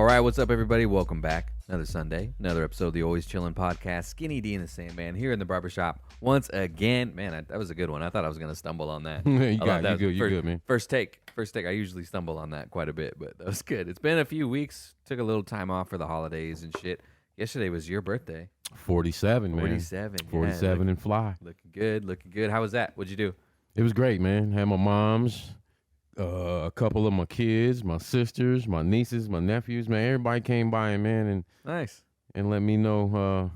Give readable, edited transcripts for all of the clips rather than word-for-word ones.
All right, what's up, everybody? Welcome back. Another Sunday, another episode of the Always Chillin' Podcast. Skinny D and the Sandman here in the barbershop once again. Man, that was a good one. I thought I was going to stumble on that. You good, man. First take. I usually stumble on that quite a bit, but that was good. It's been a few weeks. Took a little time off for the holidays and shit. Yesterday was your birthday. 47, man. 47. 47 and fly. Looking good. How was that? What'd you do? It was great, man. Had my mom's, a couple of my kids, my sisters, my nieces, my nephews, man. Everybody came by, man, Nice. and let me know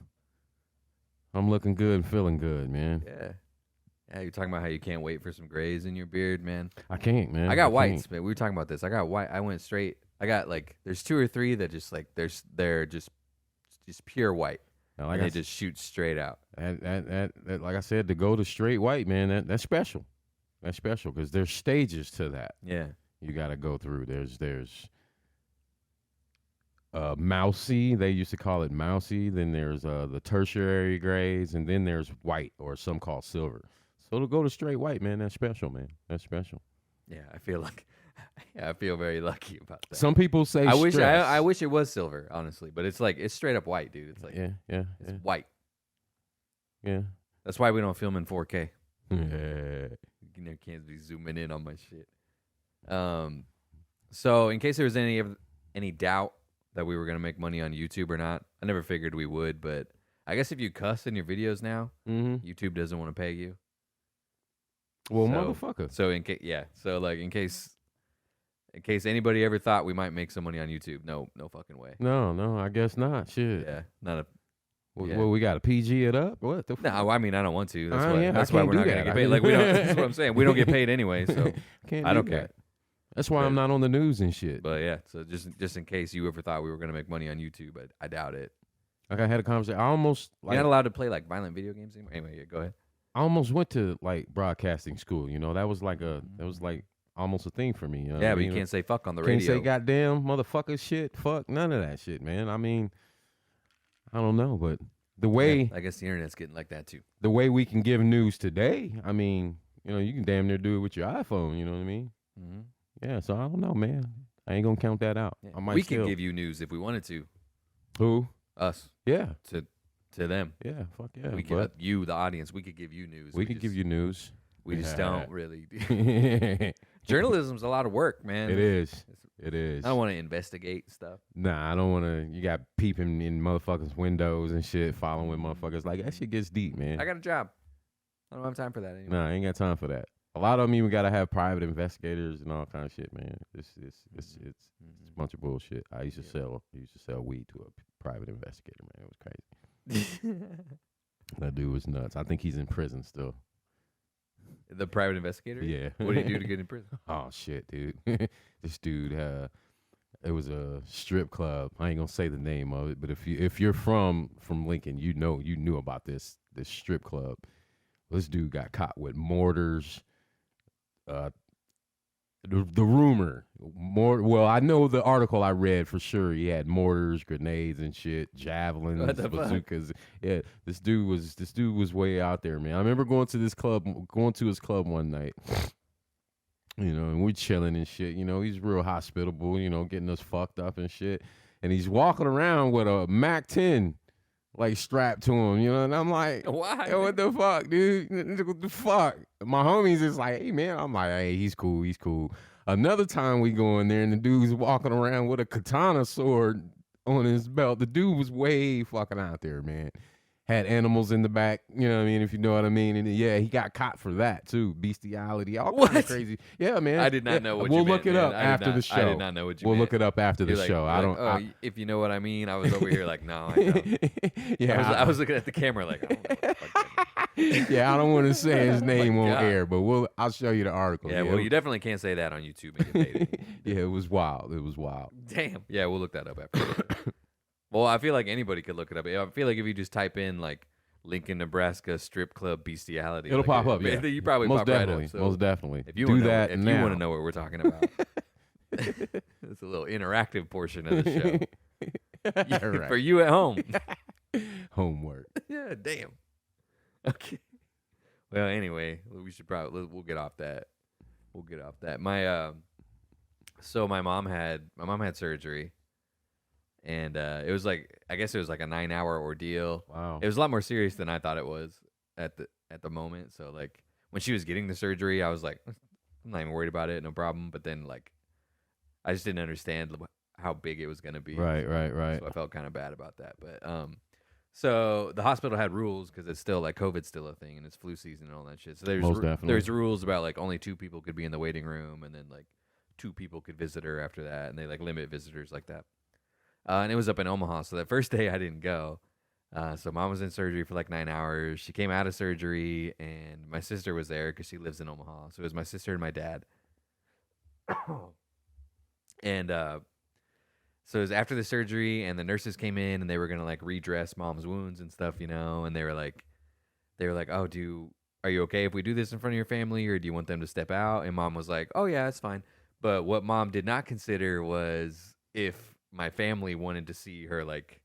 I'm looking good and feeling good, man. Yeah, you're talking about how you can't wait for some grays in your beard, man. I can't, man. I got whites, man. We were talking about this. I got white. I went straight. I got there's two or three that just they're just pure white. Now, They just shoot straight out. That, like I said, to go to straight white, man, that's special. That's special because there's stages to that. Yeah. You got to go through. There's mousy. They used to call it mousy. Then there's the tertiary grays, and then there's white, or some call silver. So to go to straight white, man, that's special, man. That's special. Yeah, I feel very lucky about that. Some people say I wish it was silver, honestly, but it's straight up white, dude. It's like it's white. Yeah. That's why we don't film in 4K. Yeah. You know, can't be zooming in on my shit. So in case there was any doubt that we were gonna make money on YouTube or not, I never figured we would, but I guess if you cuss in your videos now, YouTube doesn't want to pay you. Well, motherfucker. So in case anybody ever thought we might make some money on YouTube, no fucking way. No, I guess not. Shit. Yeah, not a. Well, we got to PG it up. What the fuck? No, I mean I don't want to. Yeah, That's why we're not gonna get paid. Like we don't. That's what I'm saying. We don't get paid anyway, so I don't care. That's why I'm not on the news and shit. But yeah, so just in case you ever thought we were gonna make money on YouTube, I doubt it. Like I had a conversation. I almost You're not allowed to play violent video games anymore. Anyway, yeah, go ahead. I almost went to broadcasting school. You know, that was almost a thing for me. You know but you can't say fuck on the radio. Can't say goddamn motherfucker shit. Fuck none of that shit, man. I mean, I don't know, but the way I guess the internet's getting like that too. The way we can give news today, I mean, you know, you can damn near do it with your iPhone. You know what I mean? Mm-hmm. Yeah. So I don't know, man. I ain't gonna count that out. Yeah. We can give you news if we wanted to. Who? Us. Yeah. To them. Yeah. Fuck yeah. We could, you, the audience, we could give you news. We could give you news. We just don't really. Journalism's a lot of work, man. It is. It is. I don't want to investigate stuff. Nah, I don't want to. You got peeping in motherfuckers' windows and shit, following motherfuckers. Like, that shit gets deep, man. I got a job. I don't have time for that anymore. Nah, I ain't got time for that. A lot of them even got to have private investigators and all kind of shit, man. It's a bunch of bullshit. I used to sell weed to a private investigator, man. It was crazy. That dude was nuts. I think he's in prison still. The private investigator? Yeah. What did he do to get in prison? Oh shit, dude. This dude, it was a strip club. I ain't gonna say the name of it, but if you're from Lincoln, you knew about this strip club. This dude got caught with mortars. The rumor, I know the article I read for sure. He had mortars, grenades, and shit, javelins, bazookas. Yeah, this dude was way out there, man. I remember going to his club one night, you know, and we're chilling and shit. You know, he's real hospitable, you know, getting us fucked up and shit. And he's walking around with a Mac 10 strapped to him, you know, and I'm like, why? Yo, what the fuck, dude? What the fuck? My homies is like, hey, man. I'm like, hey, he's cool. Another time we go in there and the dude's walking around with a katana sword on his belt. The dude was way fucking out there, man. Had animals in the back, you know what I mean, if you know what I mean. And yeah, he got caught for that too. Bestiality, all kind of crazy. Yeah, man. I did not know what you meant. We'll look it up after the show. I did not know what you meant. We'll look it up after the show. If you know what I mean. I was over here like, no, I don't. Yeah, I was looking at the camera like, I don't know what the fuck that means. Yeah, I don't want to say his name on air, but I'll show you the article. Yeah, well, you definitely can't say that on YouTube and get paid. Yeah, it was wild. Damn. Yeah, we'll look that up after. Well, I feel like anybody could look it up. I feel like if you just type in Lincoln, Nebraska strip club bestiality, it'll pop up. Yeah, you probably most pop definitely, right up. So most definitely. If you do that, that, if now. you want to know what we're talking about, it's a little interactive portion of the show. Yeah, right. For you at home. Homework. Yeah, damn. Okay. Well, anyway, we'll get off that. My mom had surgery. and it was like I guess it was like a 9-hour ordeal. Wow. It was a lot more serious than I thought it was at the moment. So like when she was getting the surgery, I was like, I'm not even worried about it, no problem. But then like I just didn't understand how big it was gonna be. Right. So I felt kind of bad about that. But so the hospital had rules because it's still like COVID's still a thing and it's flu season and all that shit. So Most definitely. there's rules about like only 2 people could be in the waiting room, and then like 2 people could visit her after that, and they like limit visitors like that. And it was up in Omaha, so that first day I didn't go. So mom was in surgery for like 9 hours. She came out of surgery, and my sister was there because she lives in Omaha. So it was my sister and my dad. And so it was after the surgery, and the nurses came in, and they were gonna like redress mom's wounds and stuff, and they were like, oh, are you okay if we do this in front of your family, or do you want them to step out? And mom was like, oh yeah, it's fine. But what mom did not consider was if my family wanted to see her, like,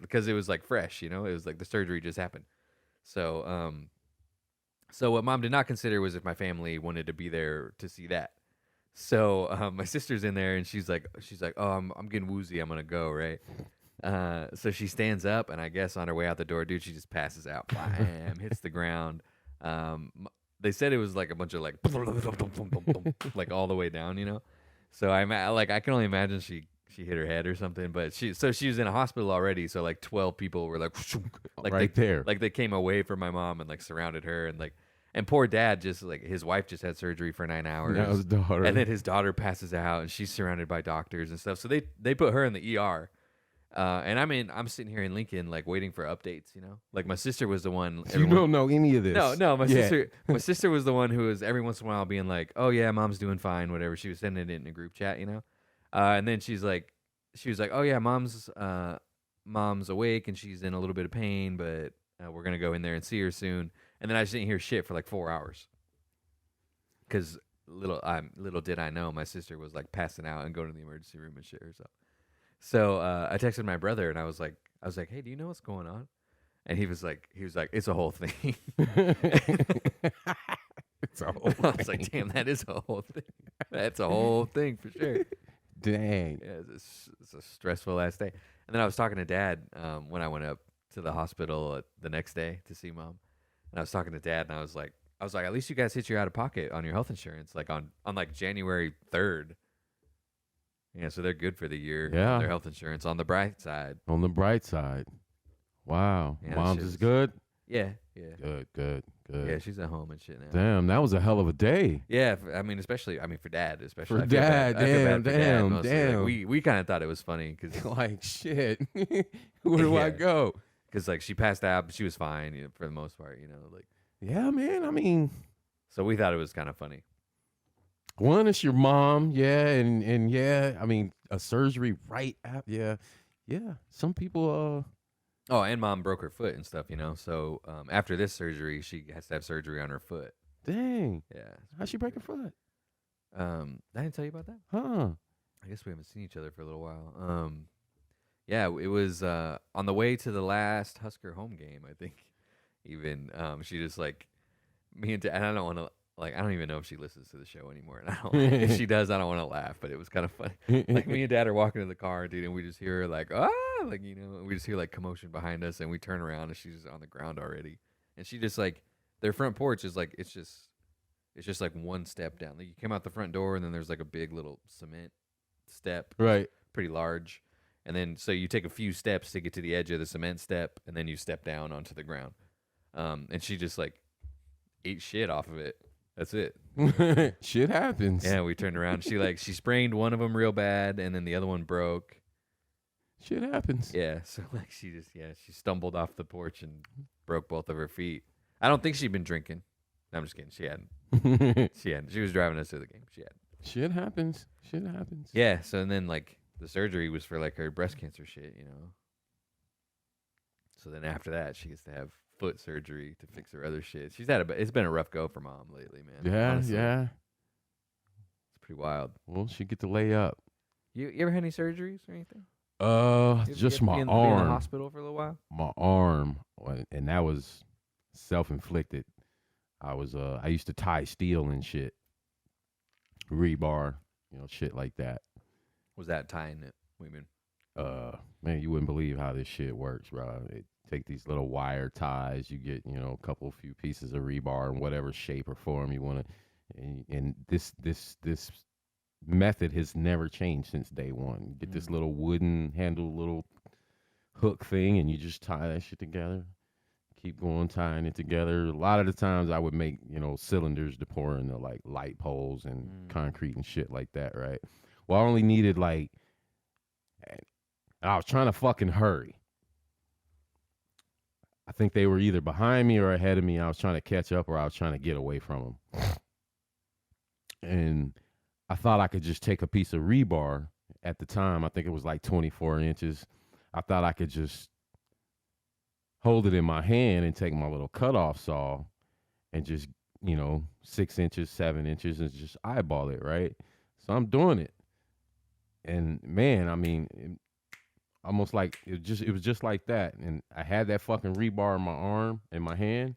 because it was like fresh, it was like the surgery just happened. So, so what mom did not consider was if my family wanted to be there to see that. So my sister's in there, and she's like, oh, I'm getting woozy, I'm gonna go, right? So she stands up, and I guess on her way out the door, dude, she just passes out, bam, hits the ground. They said it was like a bunch of like, like all the way down, So I can only imagine she hit her head or something, but she was in a hospital already, so like 12 people were like right there, like they came away from my mom and like surrounded her, and like. And poor dad, just like his wife just had surgery for 9 hours. That was daughter. And then his daughter passes out, and she's surrounded by doctors and stuff. So they put her in the ER. And I'm sitting here in Lincoln, like waiting for updates. Like my sister was the one. You don't know any of this. No, my sister was the one who was every once in a while being like, "Oh yeah, mom's doing fine," whatever. She was sending it in a group chat, And then she was like, "Oh yeah, mom's awake and she's in a little bit of pain, but we're gonna go in there and see her soon." And then I just didn't hear shit for like 4 hours. Because little did I know, my sister was like passing out and going to the emergency room and shit herself. So I texted my brother, and I was like, hey, do you know what's going on? And he was like, it's a whole thing. It's a whole thing. I was like, damn, that is a whole thing. That's a whole thing for sure. Dang. Yeah, it's a stressful ass day. And then I was talking to Dad when I went up to the hospital the next day to see Mom. And I was talking to Dad, and I was like, at least you guys hit your out of pocket on your health insurance, like on like January 3rd. Yeah, so they're good for the year. Yeah, their health insurance on the bright side. On the bright side, wow. Yeah, Mom's is good. Yeah. Good. Yeah, she's at home and shit now. Damn, that was a hell of a day. Yeah, especially for Dad, especially for Dad. Damn. Like, we kind of thought it was funny because like shit. Where do I go? Because like she passed out, but she was fine, for the most part, like. Yeah, man. I mean, so we thought it was kind of funny. One, it's your mom, yeah, and yeah, I mean, a surgery right after, yeah. Some people, Oh, and Mom broke her foot and stuff, So after this surgery, she has to have surgery on her foot. Dang. Yeah. How'd she break her foot? I didn't tell you about that. Huh? I guess we haven't seen each other for a little while. Yeah, it was on the way to the last Husker home game, I think. Even she just like me and I don't want to I don't even know if she listens to the show anymore, and if she does, I don't want to laugh, but it was kind of funny. Like me and Dad are walking to the car, dude, and we just hear like we just hear like commotion behind us, and we turn around and she's just on the ground already, and she just like their front porch is like it's just like one step down. Like you come out the front door, and then there's like a big little cement step, right, pretty large, and then so you take a few steps to get to the edge of the cement step, and then you step down onto the ground. And she just like ate shit off of it. That's it. Shit happens. Yeah, we turned around. She sprained one of them real bad, and then the other one broke. Shit happens. Yeah, so like she stumbled off the porch and broke both of her feet. I don't think she'd been drinking. No, I'm just kidding. She hadn't. She hadn't. She was driving us to the game. She hadn't. Shit happens. Yeah. So and then like the surgery was for like her breast cancer shit, So then after that, she gets to have foot surgery to fix her other shit. It's been a rough go for Mom lately, man. Yeah, honestly. yeah. It's pretty wild. Well, she get to lay up. You ever had any surgeries or anything? Just my arm. Been in the hospital for a little while. My arm, and that was self-inflicted. I used to tie steel and shit, rebar, shit like that. Was that tying it? What do you mean? Man, you wouldn't believe how this shit works, bro. It take these little wire ties. You get, a couple few pieces of rebar in whatever shape or form you want to, and this method has never changed since day one. You get this little wooden handle, little hook thing, and you just tie that shit together. Keep going, tying it together. A lot of the times I would make, cylinders to pour into like light poles and concrete and shit like that, right? Well, I only needed like, I was trying to fucking hurry. I think they were either behind me or ahead of me. I was trying to catch up or I was trying to get away from them. And I thought I could just take a piece of rebar at the time. I think it was like 24 inches. I thought I could just hold it in my hand and take my little cutoff saw and just, 6 inches, 7 inches and just eyeball it, right? So I'm doing it. And man, I mean, almost like it was just like that. And I had that fucking rebar in my arm, in my hand,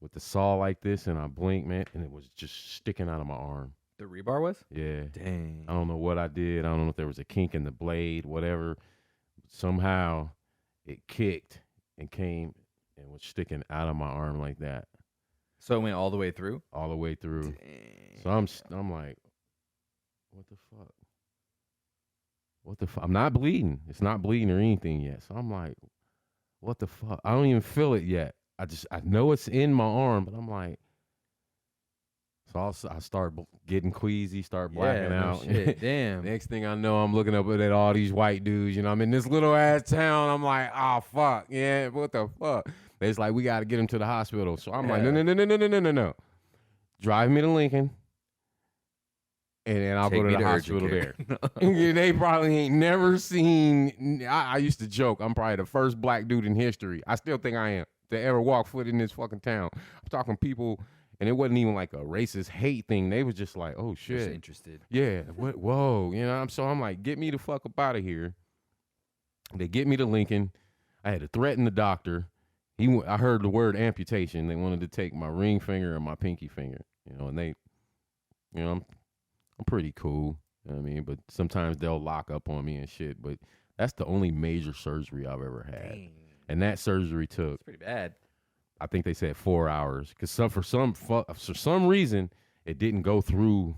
with the saw like this, and I blinked, man, and it was just sticking out of my arm. The rebar was? Yeah. Dang. I don't know what I did. I don't know if there was a kink in the blade, whatever. Somehow it kicked and came and was sticking out of my arm like that. So it went all the way through? All the way through. Dang. So I'm like, what the fuck? What the fuck? I'm not bleeding. It's not bleeding or anything yet. So I'm like, what the fuck? I don't even feel it yet. I know it's in my arm, but I'm like, so I start getting queasy, start blacking out. Shit. Damn. Next thing I know, I'm looking up at all these white dudes. I'm in this little ass town. I'm like, oh fuck, yeah, what the fuck? It's like we got to get him to the hospital. So I'm like, no. Drive me to Lincoln. And then I'll go to the hospital there. They probably ain't never seen. I used to joke, I'm probably the first black dude in history. I still think I am to ever walk foot in this fucking town. I'm talking people, and it wasn't even like a racist hate thing. They was just like, oh shit, just interested. Yeah, what? Whoa, So I'm like, get me the fuck up out of here. They get me to Lincoln. I had to threaten the doctor. I heard the word amputation. They wanted to take my ring finger and my pinky finger. And they, I'm pretty cool. You know what I mean? But sometimes they'll lock up on me and shit. But that's the only major surgery I've ever had. Dang. And that surgery took, It's pretty bad. I think they said 4 hours. Because for some reason, it didn't go through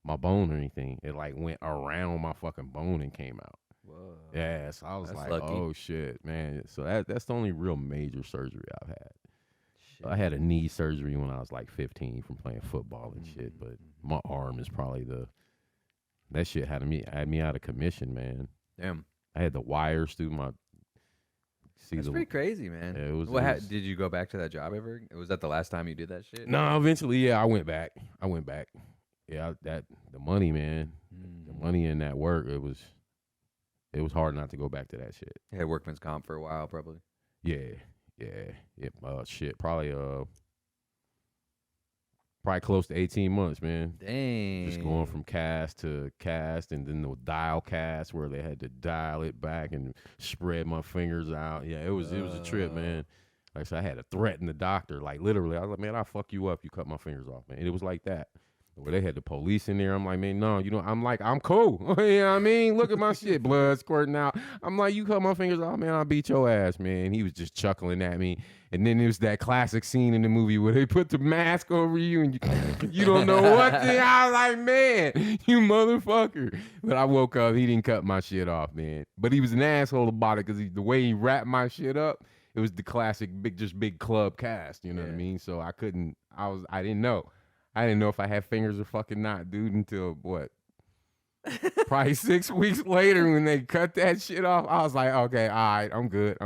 my bone or anything. It like went around my fucking bone and came out. Whoa. Yeah, so I was That's like, lucky. oh shit, man. So that's the only real major surgery I've had. Shit. I had a knee surgery when I was like 15 from playing football and shit, but my arm is probably that shit had me out of commission, man. Damn. I had the wires through my. That's pretty crazy, man. Yeah, it was. Did you go back to that job ever? Was that the last time you did that shit? No, eventually, yeah, I went back. Yeah, the money, man, the money in that work, it was hard not to go back to that shit. You had workman's comp for a while, probably. Yeah. Shit, probably close to 18 months, man. Dang. Just going from cast to cast, and then the dial cast where they had to dial it back and spread my fingers out. Yeah, it was a trip, man. Like I said, I had to threaten the doctor, like literally. I was like, man, I'll fuck you up. You cut my fingers off, man. And it was like that. Where they had the police in there. I'm like, man, no, I'm cool. You know what I mean? Look at my shit, blood squirting out. I'm like, you cut my fingers off, man, I'll beat your ass, man. He was just chuckling at me. And then there's that classic scene in the movie where they put the mask over you and you don't know what I was like, man, you motherfucker. But I woke up, he didn't cut my shit off, man. But he was an asshole about it because the way he wrapped my shit up, it was the classic big club cast, you know what I mean? So I didn't know. I didn't know if I had fingers or fucking not, dude, until what? Probably 6 weeks later when they cut that shit off. I was like, okay, all right, I'm good.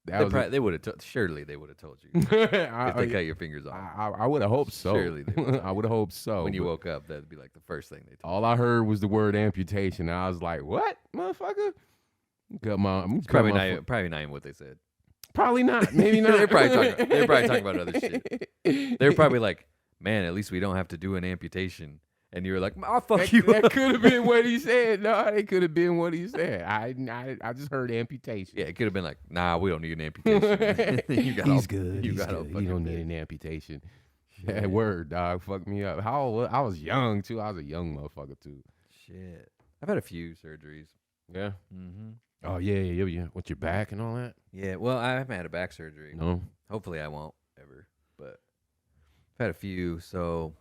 They would have surely they would have told you if they cut your fingers off. I would have hoped so. Surely they would. I would have hoped so. When you woke up, that'd be like the first thing they told all I heard was the word amputation. And I was like, what, motherfucker? Probably not even what they said. Probably not. Maybe not. They're probably talking about other shit. They're probably like, man, at least we don't have to do an amputation. And you were like, I'll fuck you That up. could have been what he said. No, it could have been what he said. I just heard amputation. Yeah, it could have been like, nah, we don't need an amputation. He's good. You don't need an amputation. That word, dog, fucked me up. I was young, too. I was a young motherfucker, too. Shit. I've had a few surgeries. Yeah. Mm-hmm. Oh yeah. With your back and all that. Yeah. Well, I haven't had a back surgery. No. Hopefully, I won't ever. But I've had a few. So,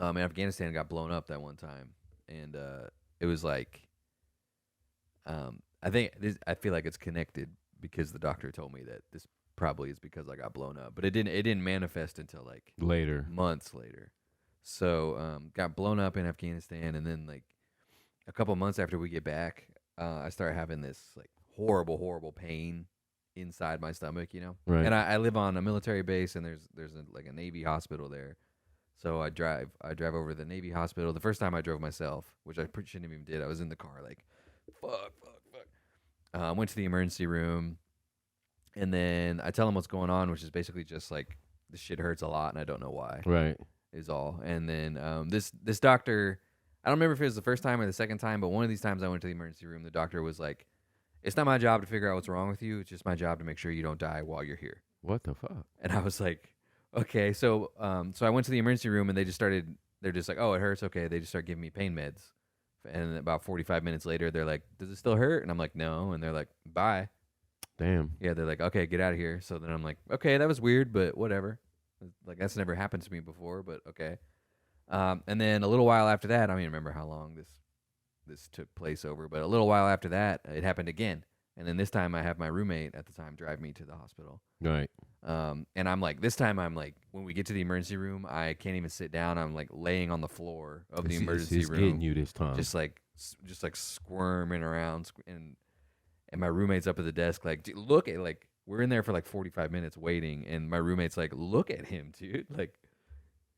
in Afghanistan, it got blown up that one time, and it was like, I feel like it's connected because the doctor told me that this probably is because I got blown up, but it didn't manifest until like Later. months later. So, got blown up in Afghanistan, and then like a couple months after we get back, I start having this like horrible pain inside my stomach, Right. And I live on a military base, and there's like a Navy hospital there. So I drive over to the Navy hospital. The first time I drove myself, which I shouldn't have even did. I was in the car like, fuck. Went to the emergency room, and then I tell them what's going on, which is basically just like the shit hurts a lot, and I don't know why. Right. Is all. And then this doctor, I don't remember if it was the first time or the second time, but one of these times I went to the emergency room, the doctor was like, "It's not my job to figure out what's wrong with you. It's just my job to make sure you don't die while you're here." What the fuck? And I was like, "Okay." So so I went to the emergency room, and they're just like, "Oh, it hurts." Okay. They just start giving me pain meds. And about 45 minutes later, they're like, "Does it still hurt?" And I'm like, "No." And they're like, "Bye." Damn. Yeah, they're like, "Okay, get out of here." So then I'm like, "Okay, that was weird, but whatever." Like that's never happened to me before, but okay. And then a little while after that, I don't even remember how long this took place over, but a little while after that, it happened again. And then this time, I have my roommate at the time drive me to the hospital. Right. And I'm like, this time I'm like, when we get to the emergency room, I can't even sit down. I'm like laying on the floor of the emergency it's room, getting you this time. just like squirming around, and my roommate's up at the desk, like, "Dude, look at like." We're in there for like 45 minutes waiting, and my roommate's like, "Look at him, dude! Like,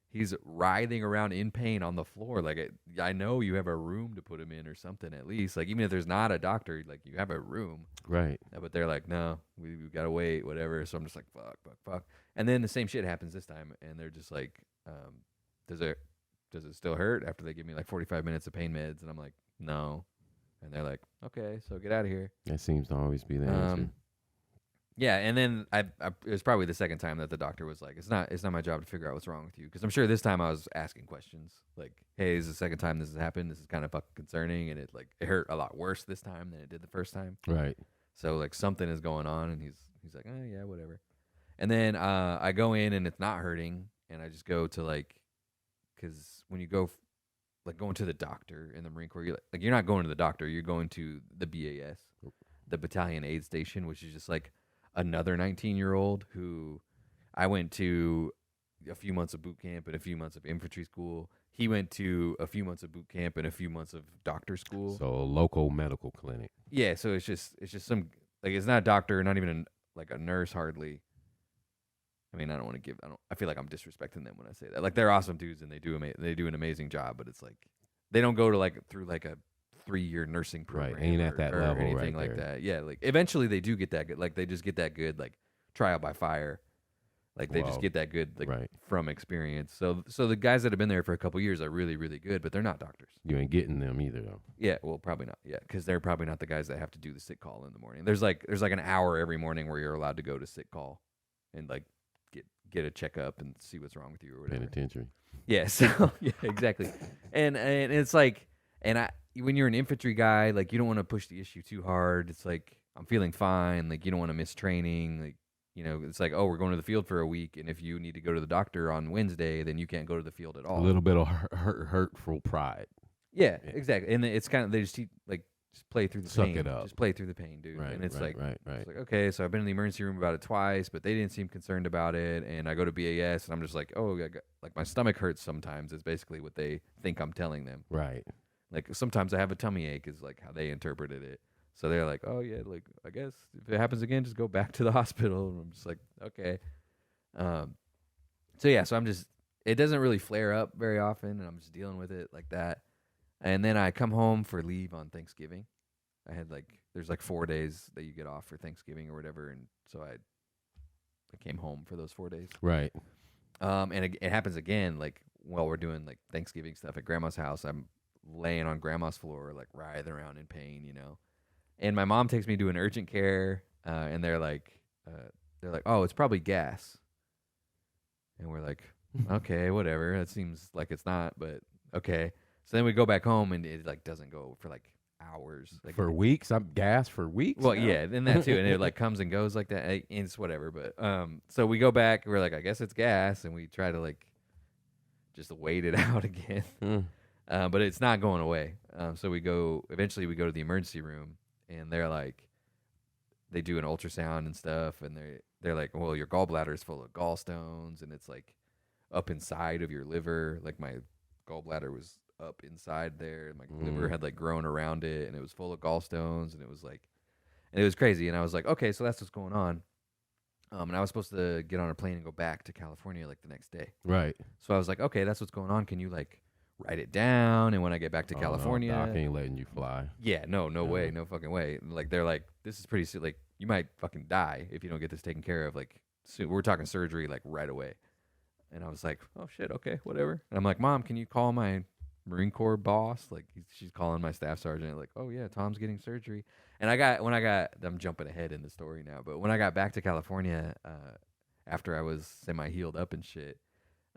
he's writhing around in pain on the floor. Like, I know you have a room to put him in or something at least. Like, even if there's not a doctor, like you have a room." Right. But they're like, "No, we gotta wait, whatever." So I'm just like, fuck. And then the same shit happens this time, and they're just like, "Does it still hurt?" After they give me like 45 minutes of pain meds, and I'm like, "No," and they're like, "Okay, so get out of here." That seems to always be the answer. Yeah, and then it was probably the second time that the doctor was like, it's not my job to figure out what's wrong with you," because I'm sure this time I was asking questions like, "Hey, this is the second time this has happened. This is kind of fucking concerning, and it hurt a lot worse this time than it did the first time. Right. So like something is going on," and he's like, "Oh yeah, whatever." And then I go in, and it's not hurting, and I just go to like, because when you go like going to the doctor in the Marine Corps, you're not going to the doctor, you're going to the BAS, the Battalion Aid Station, which is just like another 19-year-old who I went to a few months of boot camp and a few months of infantry school. He went to a few months of boot camp and a few months of doctor school. So a local medical clinic. Yeah, so it's just some, like, it's not a doctor, not even like a nurse hardly. I mean, I feel like I'm disrespecting them when I say that. Like, they're awesome dudes and they do an amazing job, but it's like they don't go to like through like a 3-year nursing program. Right, ain't at that or level anything right like there. that. Yeah, like eventually they do get that good. Like they just get that good, like trial by fire. Like they just Wow. get that good, like Right. from experience. So the guys that have been there for a couple years are really, really good, but they're not doctors. You ain't getting them either, though. Yeah, well, probably not. Yeah, because they're probably not the guys that have to do the sick call in the morning. There's like an hour every morning where you're allowed to go to sick call, and like get a checkup and see what's wrong with you or whatever. Penitentiary. Yeah. So yeah, exactly. And it's like, when you're an infantry guy, like you don't want to push the issue too hard. It's like, I'm feeling fine. Like you don't want to miss training. Like, it's like, oh, we're going to the field for a week, and if you need to go to the doctor on Wednesday, then you can't go to the field at all. A little bit of hurtful pride. Yeah, exactly. And it's kind of, they just just play through the Suck pain. it up. Just play through the pain, dude. Right. And it's right. it's like, okay, so I've been in the emergency room about it twice, but they didn't seem concerned about it. And I go to BAS, and I'm just like, oh, like my stomach hurts sometimes. Is basically what they think I'm telling them. Right. Like sometimes I have a tummy ache, is like how they interpreted it. So they're like, oh yeah, like I guess if it happens again, just go back to the hospital. And I'm just like, okay. So yeah, it doesn't really flare up very often, and I'm just dealing with it like that. And then I come home for leave on Thanksgiving. There's like 4 days that you get off for Thanksgiving or whatever, and so I came home for those 4 days. Right. And it happens again, like while we're doing like Thanksgiving stuff at Grandma's house. I'm laying on Grandma's floor, like writhing around in pain, And my mom takes me to an urgent care, and they're like, oh, it's probably gas. And we're like, okay, whatever. That seems like it's not, but okay. So then we go back home, and it like doesn't go for like hours. Like, For weeks, I'm gassed for weeks. well, now? yeah, and that too, and it like comes and goes like that. And it's whatever. But so we go back. We're like, I guess it's gas, and we try to like just wait it out again. But it's not going away. So eventually we go to the emergency room, and they're like, they do an ultrasound and stuff, and they're like, well, your gallbladder is full of gallstones, and it's like up inside of your liver. Like my gallbladder was up inside there, and my liver had like grown around it, and it was full of gallstones, and it was crazy. And I was like, okay, so that's what's going on. And I was supposed to get on a plane and go back to California like the next day. Right. So I was like, okay, that's what's going on. Can you like write it down? And when I get back to California, no, Doc ain't letting you fly. yeah, no way, no fucking way. Like they're like, this is pretty like you might fucking die if you don't get this taken care of. Like soon. We're talking surgery like right away. And I was like, oh shit, okay, whatever. And I'm like, Mom, can you call my Marine Corps boss? Like she's calling my staff sergeant. Like, oh yeah, Tom's getting surgery. And I'm jumping ahead in the story now, but when I got back to California, after I was semi healed up and shit,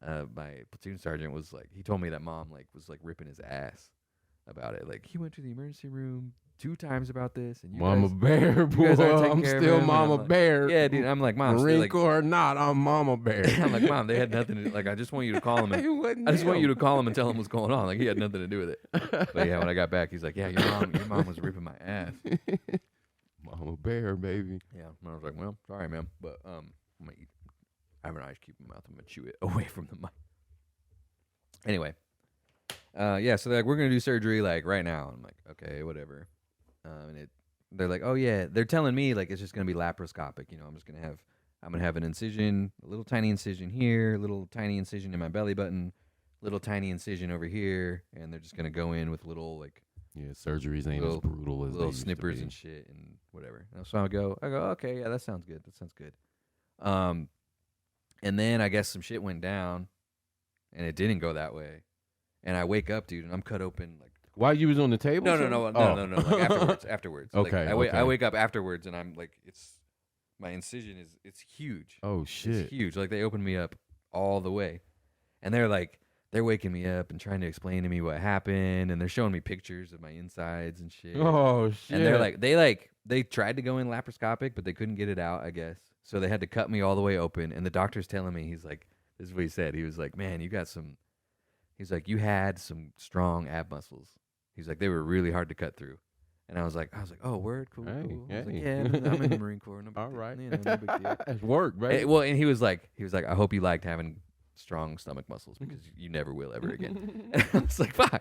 my platoon sergeant was like, he told me that Mom like was like ripping his ass about it. Like he went to the emergency room 2 times about this, and Mama Bear, boy, I'm still Mama Bear. Yeah, dude. I'm like, Mom, Marine Corps or not, I'm Mama Bear. I'm like, Mom, they had nothing to like. I just want you to call him. I just want you to call him and tell him what's going on. Like he had nothing to do with it. But yeah, when I got back, he's like, yeah, your mom was ripping my ass. Mama Bear, baby. Yeah, and I was like, well, sorry, man, but I'm gonna eat. I have an ice cube in my mouth. I'm gonna chew it away from the mic. Anyway, yeah, so they're like, we're gonna do surgery like right now. I'm like, okay, whatever. And they're like, oh yeah, they're telling me like it's just gonna be laparoscopic. You know, I'm gonna have an incision, a little tiny incision here, a little tiny incision in my belly button, little tiny incision over here, and they're just gonna go in with little like surgeries ain't as brutal as little snippers and shit and whatever. And so I go, okay, yeah, that sounds good. And then I guess some shit went down, and it didn't go that way. And I wake up, dude, and I'm cut open like. While you was on the table? No. Like afterwards. Okay. Like, I wake up afterwards, and I'm like, my incision it's huge. Oh shit. It's huge. Like they opened me up all the way, and they're waking me up and trying to explain to me what happened, and they're showing me pictures of my insides and shit. Oh shit. And they're like, they tried to go in laparoscopic, but they couldn't get it out, I guess. So they had to cut me all the way open. And the doctor's telling me, he's like, this is what he said. He was like, man, he's like, you had some strong ab muscles. He's like, they were really hard to cut through. And I was like, oh, word, cool. Hey, cool. I was like, hey. yeah, I'm in the Marine Corps. No big All deal. right. You know, no big deal. It's work, right? Well, and he was like, I hope you liked having strong stomach muscles because you never will ever again. And I was like, fine.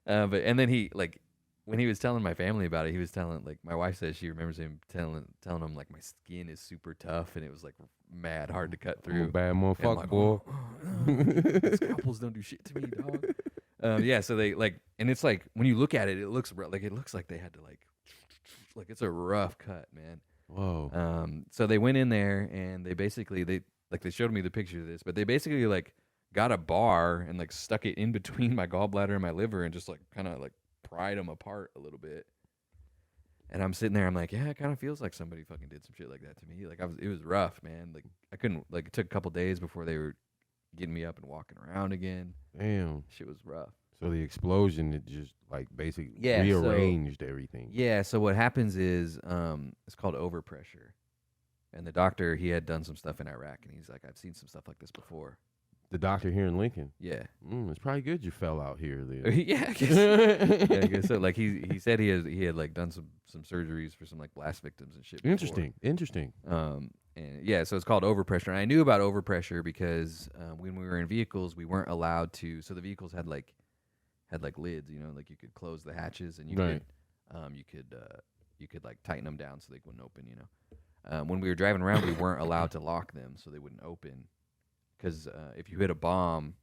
And then he like, when he was telling my family about it, he was telling like my wife says she remembers him telling him like my skin is super tough and it was like mad hard to cut through. I'm a bad motherfucker, like, boy. Scalpels don't do shit to me, dog. Yeah, so they like, and it's like when you look at it, it looks like they had to like it's a rough cut, man. Whoa. So they went in there and they showed me the picture of this, but they basically like got a bar and like stuck it in between my gallbladder and my liver and just like kind of like pried them apart a little bit. And I'm sitting there, I'm like, yeah, it kind of feels like somebody fucking did some shit like that to me. Like it was rough, man. Like I couldn't, like it took a couple days before they were getting me up and walking around again. Damn. Shit was rough. So the explosion, it just like basically Yeah, rearranged everything. Yeah, so what happens is it's called overpressure. And the doctor, he had done some stuff in Iraq, and he's like, I've seen some stuff like this before. The doctor here in Lincoln. Yeah. It's probably good you fell out here then. Yeah, I guess so. Like he said he had like done some surgeries for some like blast victims and shit. Interesting. And yeah, so it's called overpressure. And I knew about overpressure because when we were in vehicles, we weren't allowed to. So the vehicles had like lids, you know, like you could close the hatches and you could like tighten them down so they wouldn't open, you know. When we were driving around, we weren't allowed to lock them so they wouldn't open. Because if you hit a bomb,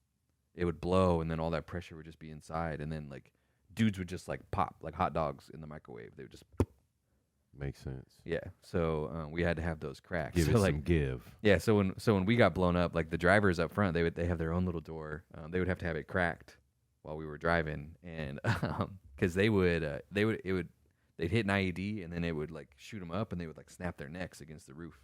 it would blow, and then all that pressure would just be inside, and then like dudes would just like pop like hot dogs in the microwave. They would just makes sense. Yeah, so we had to have those cracks. Give so it like, some give. Yeah, so when we got blown up, like the drivers up front, they have their own little door. They would have to have it cracked while we were driving, and because they'd hit an IED, and then it would like shoot them up, and they would like snap their necks against the roof.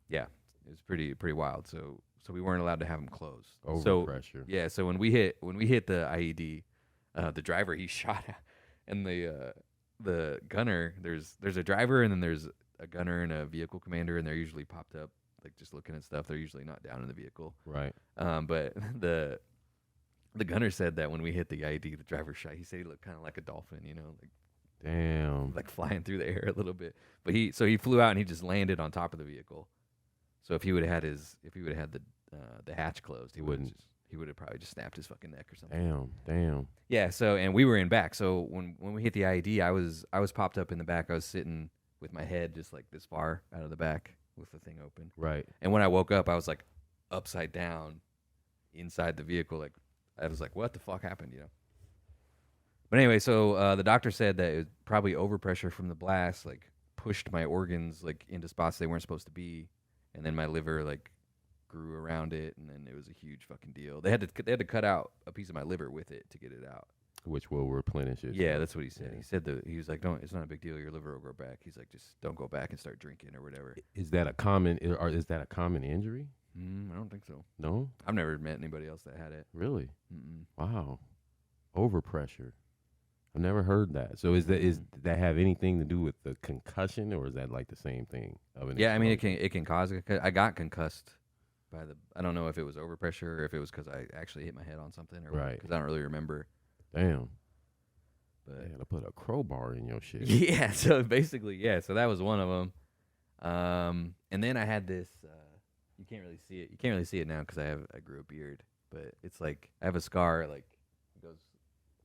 Yeah, it was pretty wild. So we weren't allowed to have them closed. Overpressure. Yeah, so when we hit the IED, the driver he shot and the gunner, there's a driver, and then there's a gunner and a vehicle commander, and they're usually popped up, like just looking at stuff. They're usually not down in the vehicle. Right. But the gunner said that when we hit the ID, the driver shot. He said he looked kind of like a dolphin, like Damn. like flying through the air a little bit. But he flew out and he just landed on top of the vehicle. So if he would have had the hatch closed, he would have probably just snapped his fucking neck or something. Damn. Yeah. So and we were in back. So when we hit the ID, I was popped up in the back. I was sitting with my head just like this far out of the back with the thing open. Right. And when I woke up, I was like upside down inside the vehicle. Like I was like, what the fuck happened? But anyway, so the doctor said that it was probably overpressure from the blast, like pushed my organs like into spots they weren't supposed to be, and then my liver like grew around it, and then it was a huge fucking deal. They had to cut out a piece of my liver with it to get it out. Which will replenish it. Yeah, that's what he said. Yeah. He said he was like, "Don't. It's not a big deal. Your liver will grow back." He's like, "Just don't go back and start drinking or whatever." Is that a common injury? I don't think so. No, I've never met anybody else that had it. really. Mm-mm. Wow, overpressure. I've never heard that. So is that have anything to do with the concussion, or is that like the same thing? Yeah, I mean it can cause. I got concussed by I don't know if it was overpressure or if it was because I actually hit my head on something or Right. because I don't really remember. Damn. But They had to put a crowbar in your shit. yeah, so basically, so that was one of them. And then I had this. You can't really see it. You can't really see it now because I grew a beard. But it's like I have a scar. Like it goes.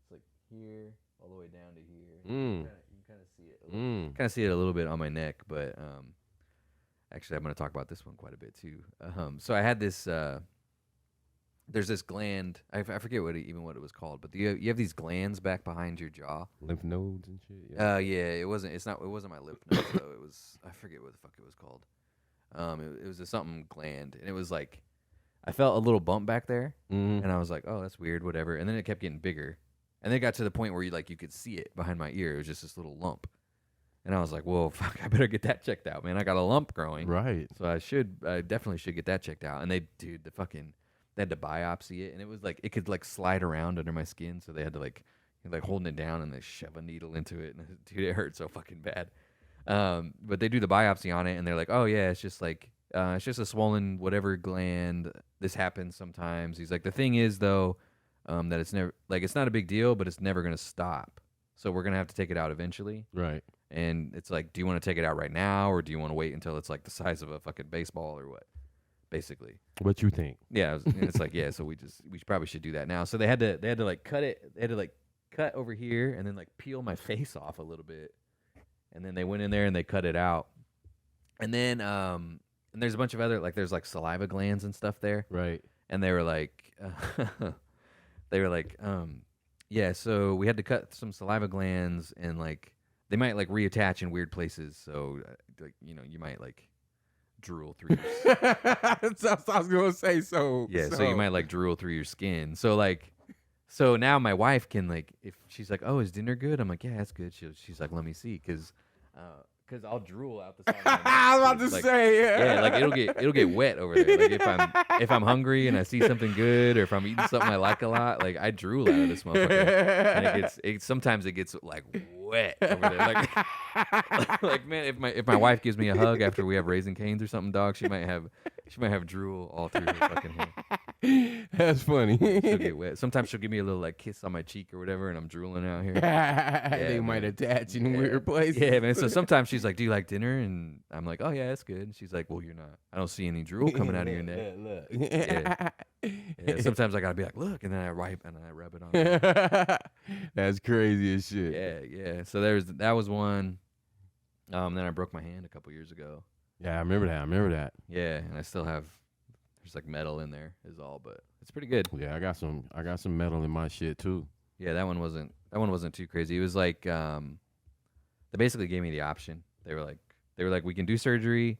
It's like here all the way down to here. You can kind of see it. Kind of see it a little bit on my neck. But actually, I'm going to talk about this one quite a bit too. So I had this. There's this gland. I forget what it was called, but you have these glands back behind your jaw. Lymph nodes and shit. Yeah. It wasn't my lymph nodes though. It was, I forget what the fuck it was called. It was a something gland, and it was like I felt a little bump back there, and I was like, oh, that's weird, whatever. And then it kept getting bigger, and then it got to the point where you could see it behind my ear. It was just this little lump, and I was like, whoa, fuck, I better get that checked out, man. I got a lump growing, Right. so I definitely should get that checked out. And they had to biopsy it, and it was like it could like slide around under my skin, so they had to like holding it down, and they shove a needle into it, and dude, it hurt so fucking bad. But they do the biopsy on it, and they're like, oh yeah, it's just a swollen whatever gland. This happens sometimes. He's like, the thing is though, that it's never it's not a big deal, but it's never gonna stop. So we're gonna have to take it out eventually. Right. And it's like, do you want to take it out right now, or do you want to wait until it's like the size of a fucking baseball or what? Basically. What you think? Yeah, it's like, yeah, so we probably should do that now. So they had to like cut it. They had to like cut over here and then like peel my face off a little bit. And then they went in there and they cut it out. And then and there's a bunch of other there's like saliva glands and stuff there. Right. And they were like yeah, so we had to cut some saliva glands, and like they might like reattach in weird places, so you might like drool through your I was gonna say so. Yeah, so you might like drool through your skin. So now my wife can if she's like, oh, is dinner good? I'm like, yeah, that's good. She's like, let me see, because I'll drool out the side of my mouth. I was about to say, yeah, it'll get wet over there. Like if I'm hungry and I see something good, or if I'm eating something I like a lot, like I drool out of this motherfucker, and sometimes it gets like wet over there. Like man, if my wife gives me a hug after we have Raising Cane's or something, dog, she might have drool all through her fucking hair. That's funny. She'll get wet. Sometimes she'll give me a little kiss on my cheek or whatever, and I'm drooling out here. They might attach in weird places. Yeah, man. So sometimes she's like, "Do you like dinner?" And I'm like, "Oh yeah, that's good." And she's like, "Well, you're not. I don't see any drool coming out of your neck." Look. Yeah. Sometimes I gotta be like, "Look," and then I rub it on. Her. That's crazy as shit. Yeah. So that was one. Then I broke my hand a couple years ago. Yeah, I remember that. Yeah, and I still have. There's metal in there is all, but it's pretty good. Yeah, I got some metal in my shit too. Yeah, that one wasn't too crazy. It was like they basically gave me the option. They were like we can do surgery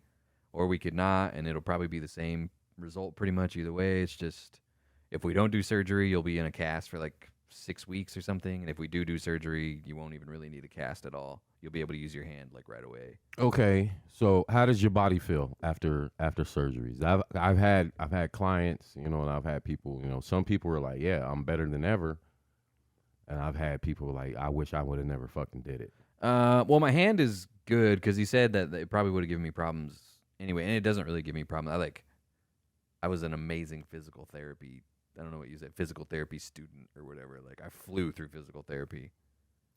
or we could not, and it'll probably be the same result pretty much either way. It's just if we don't do surgery, you'll be in a cast for 6 weeks or something, and if we do surgery, you won't even really need a cast at all. You'll be able to use your hand right away. Okay, so how does your body feel after surgeries? I've had clients, and I've had people, some people were like, yeah, I'm better than ever, And I've had people like, I wish I would have never fucking did it. Well, my hand is good because he said that it probably would have given me problems anyway, and it doesn't really give me problems. I was an amazing physical therapy. I don't know what you said, physical therapy student or whatever. Like I flew through physical therapy.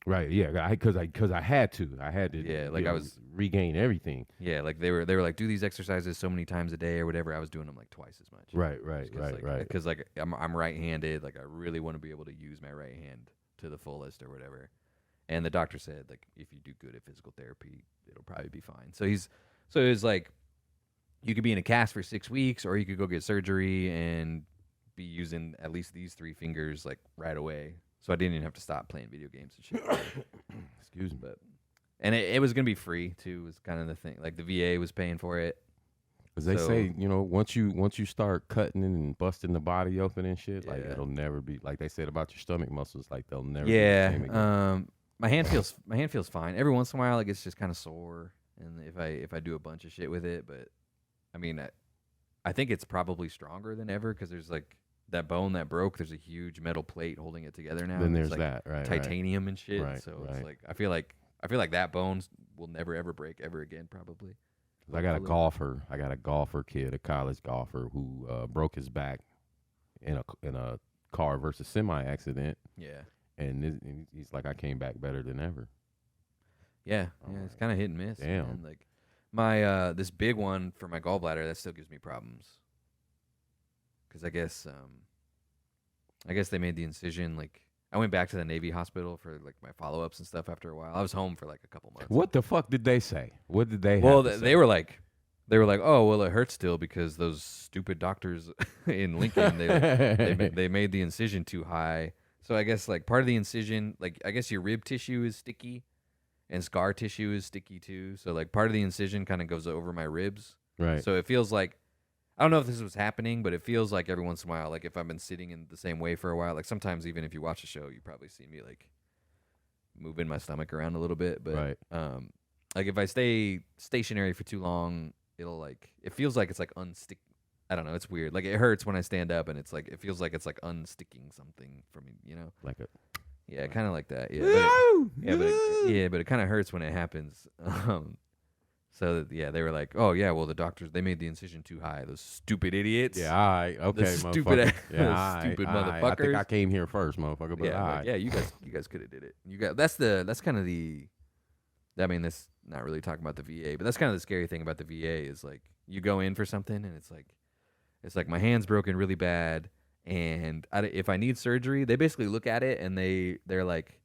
Right? Yeah, because I had to. I had to. Yeah, like I was regain everything. Yeah, like they were like, do these exercises so many times a day or whatever. I was doing them like twice as much. Right. Because like I'm right-handed. Like I really want to be able to use my right hand to the fullest or whatever. And the doctor said like if you do good at physical therapy, it'll probably be fine. So it was like you could be in a cast for 6 weeks, or you could go get surgery and be using at least these 3 fingers like right away. So I didn't even have to stop playing video games and shit. Excuse me. And it was gonna be free too. Was kind of the thing. Like the VA was paying for it. Because they say, once you start cutting and busting the body open and shit, like it'll never be like they said about your stomach muscles. Like they'll never. Be the same again. My hand feels fine. Every once in a while, like it's just kind of sore, and if I do a bunch of shit with it, but I mean, I think it's probably stronger than ever because there's like that bone that broke. There's a huge metal plate holding it together now. Then there's like that, right? Titanium and shit. Right, so it's like I feel like that bone will never ever break ever again, probably. I got a golfer. I got a golfer kid, a college golfer who broke his back in a car versus semi accident. Yeah. And he's like, I came back better than ever. Yeah, it's kind of hit and miss. Damn. Man. Like my this big one for my gallbladder that still gives me problems. Because I guess they made the incision. Like I went back to the Navy hospital for like my follow ups and stuff after a while. I was home for like a couple months. What the fuck did they say? What did they? Well, have to they say? were like, oh well, it hurts still because those stupid doctors in Lincoln they made the incision too high. So I guess like part of the incision, like I guess your rib tissue is sticky, and scar tissue is sticky too. So like part of the incision kind of goes over my ribs. Right. So it feels like, I don't know if this was happening, but it feels like every once in a while, like if I've been sitting in the same way for a while, like sometimes even if you watch a show, you probably see me like moving my stomach around a little bit. But like if I stay stationary for too long, it feels like it's like unstick. I don't know. It's weird. Like it hurts when I stand up, and it's like it feels like it's like unsticking something from me. Like a. Yeah, kind of like that. But it kind of hurts when it happens. They were like, oh yeah, well the doctors they made the incision too high. Those stupid idiots. Yeah, all right, okay, motherfucker. Stupid motherfuckers. motherfuckers. I think I came here first, motherfucker. But you guys could have did it. That's kind of the. I mean, that's not really talking about the VA, but that's kind of the scary thing about the VA is like you go in for something and it's like my hand's broken really bad, and if I need surgery, they basically look at it and they're like,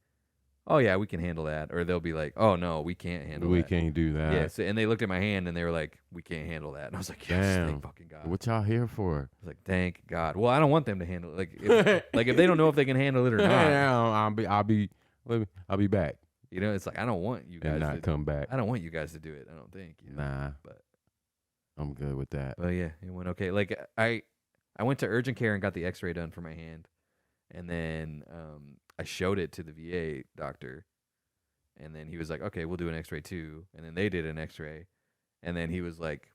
oh yeah, we can handle that, or they'll be like, oh no, we can't handle that. We can't do that. Yeah, and they looked at my hand and they were like, we can't handle that, and I was like, yes, thank fucking God. What y'all here for? I was like, thank God. Well, I don't want them to handle it. If they don't know if they can handle it or not. I'll be back. It's like I don't want you guys to come back. I don't want you guys to do it. I don't think. Nah, but I'm good with that. But yeah, it went okay. Like I went to urgent care and got the X-ray done for my hand, and then I showed it to the VA doctor, and then he was like, "Okay, we'll do an X-ray too." And then they did an X-ray, and then he was like,